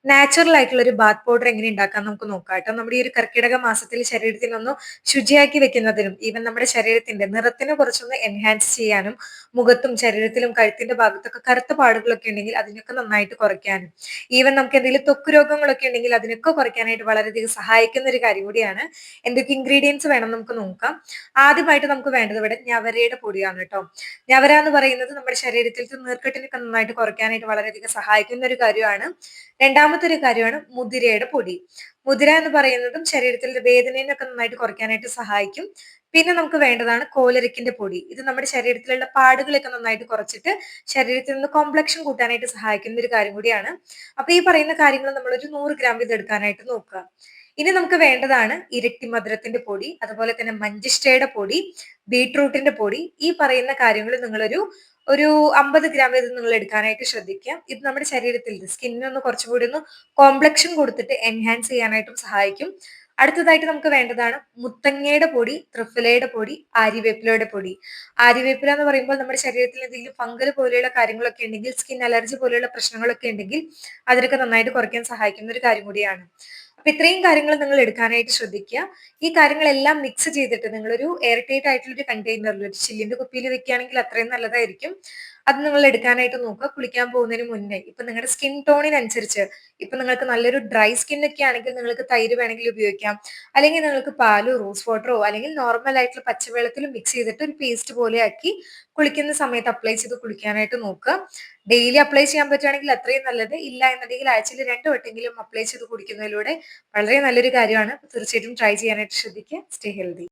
Natural ആയിട്ടുള്ള ഒരു Baat powder എങ്ങനെ ഉണ്ടാക്കാൻ നമുക്ക് നോക്കാം കേട്ടോ. നമ്മുടെ ഈ ഒരു കർക്കിടക മാസത്തിൽ ശരീരത്തിനൊന്ന് ശുചിയാക്കി വെക്കുന്നതിനും ഈവൻ നമ്മുടെ ശരീരത്തിന്റെ നിറത്തിനെ കുറച്ചൊന്ന് എൻഹാൻസ് ചെയ്യാനും മുഖത്തും ശരീരത്തിലും കഴുത്തിന്റെ ഭാഗത്തൊക്കെ കറുത്ത പാടുകളൊക്കെ ഉണ്ടെങ്കിൽ അതിനൊക്കെ നന്നായിട്ട് കുറയ്ക്കാനും ഈവൻ നമുക്ക് എന്തെങ്കിലും ത്വക്ക് രോഗങ്ങളൊക്കെ ഉണ്ടെങ്കിൽ അതിനൊക്കെ കുറയ്ക്കാനായിട്ട് വളരെയധികം സഹായിക്കുന്ന ഒരു കാര്യം കൂടിയാണ്. എന്തൊക്കെ ഇൻഗ്രീഡിയൻസ് വേണം നമുക്ക് നോക്കാം. ആദ്യമായിട്ട് നമുക്ക് വേണ്ടത് ഇവിടെ ഞവരയുടെ പൊടിയാണ് കേട്ടോ. ഞവര എന്ന് പറയുന്നത് നമ്മുടെ ശരീരത്തിലത്തെ നീർക്കെട്ടിനൊക്കെ നന്നായിട്ട് കുറയ്ക്കാനായിട്ട് വളരെയധികം സഹായിക്കുന്ന ഒരു കാര്യമാണ്. രണ്ടാമത്തെ ഒരു കാര്യമാണ് മുതിരയുടെ പൊടി. മുതിര എന്ന് പറയുന്നതും ശരീരത്തിലെ വേദനയൊക്കെ നന്നായിട്ട് കുറയ്ക്കാനായിട്ട് സഹായിക്കും. പിന്നെ നമുക്ക് വേണ്ടതാണ് കോലരിക്കിന്റെ പൊടി. ഇത് നമ്മുടെ ശരീരത്തിലുള്ള പാടുകളൊക്കെ നന്നായിട്ട് കുറച്ചിട്ട് ശരീരത്തിൽ നിന്ന് കോംപ്ലക്ഷൻ കൂട്ടാനായിട്ട് സഹായിക്കുന്ന ഒരു കാര്യം കൂടിയാണ്. അപ്പൊ ഈ പറയുന്ന കാര്യങ്ങൾ നമ്മൾ ഒരു 100 ഗ്രാം ഇത് എടുക്കാനായിട്ട് നോക്കുക. ഇനി നമുക്ക് വേണ്ടതാണ് ഇരട്ടി മധുരത്തിന്റെ പൊടി, അതുപോലെ തന്നെ മഞ്ചിഷ്ടയുടെ പൊടി, ബീട്രൂട്ടിന്റെ പൊടി. ഈ പറയുന്ന കാര്യങ്ങൾ നിങ്ങളൊരു ഒരു 50 ഗ്രാം ഇത് നിങ്ങൾ എടുക്കാനായിട്ട് ശ്രദ്ധിക്കുക. ഇത് നമ്മുടെ ശരീരത്തിൽ സ്കിന്നിനൊന്ന് കുറച്ചുകൂടി ഒന്ന് കോംപ്ലക്ഷൻ കൊടുത്തിട്ട് എൻഹാൻസ് ചെയ്യാനായിട്ടും സഹായിക്കും. അടുത്തതായിട്ട് നമുക്ക് വേണ്ടതാണ് മുത്തങ്ങയുടെ പൊടി, ത്രിഫലയുടെ പൊടി, ആര്യവേപ്പിലയുടെ പൊടി. ആര്യവേപ്പില എന്ന് പറയുമ്പോൾ നമ്മുടെ ശരീരത്തിൽ എന്തെങ്കിലും ഫംഗൽ പോലെയുള്ള കാര്യങ്ങളൊക്കെ ഉണ്ടെങ്കിൽ, സ്കിൻ അലർജി പോലെയുള്ള പ്രശ്നങ്ങളൊക്കെ ഉണ്ടെങ്കിൽ അതിനൊക്കെ നന്നായിട്ട് കുറയ്ക്കാൻ സഹായിക്കുന്ന ഒരു കാര്യം കൂടിയാണ്. അപ്പൊ ഇത്രയും കാര്യങ്ങൾ നിങ്ങൾ എടുക്കാനായിട്ട് ശ്രദ്ധിക്കുക. ഈ കാര്യങ്ങളെല്ലാം മിക്സ് ചെയ്തിട്ട് നിങ്ങളൊരു എയർ ടൈറ്റ് ആയിട്ടുള്ള ഒരു കണ്ടെയ്നറിൽ ഒരു ചില്ലിന്റെ കുപ്പിയിൽ വെക്കുകയാണെങ്കിൽ അത്രയും നല്ലതായിരിക്കും. അത് നിങ്ങൾ എടുക്കാനായിട്ട് നോക്കുക. കുളിക്കാൻ പോകുന്നതിന് മുന്നേ ഇപ്പൊ നിങ്ങളുടെ സ്കിൻ ടോണിനനുസരിച്ച് ഇപ്പൊ നിങ്ങൾക്ക് നല്ലൊരു ഡ്രൈ സ്കിൻ ഒക്കെ ആണെങ്കിൽ നിങ്ങൾക്ക് തൈര് വേണമെങ്കിൽ ഉപയോഗിക്കാം. അല്ലെങ്കിൽ നിങ്ങൾക്ക് പാലോ റോസ് വാട്ടറോ അല്ലെങ്കിൽ നോർമൽ ആയിട്ടുള്ള പച്ചവെള്ളത്തിൽ മിക്സ് ചെയ്തിട്ട് ഒരു പേസ്റ്റ് പോലെ ആക്കി കുളിക്കുന്ന സമയത്ത് അപ്ലൈ ചെയ്ത് കുളിക്കാനായിട്ട് നോക്കുക. ഡെയിലി അപ്ലൈ ചെയ്യാൻ പറ്റുകയാണെങ്കിൽ അത്രയും നല്ലത്. ഇല്ല എന്നുണ്ടെങ്കിൽ ആഴ്ചയിൽ 2 വട്ടെങ്കിലും അപ്ലൈ ചെയ്ത് കുടിക്കുന്നതിലൂടെ വളരെ നല്ലൊരു കാര്യമാണ്. തീർച്ചയായിട്ടും ട്രൈ ചെയ്യാനായിട്ട് ശ്രദ്ധിക്കുക. Stay healthy.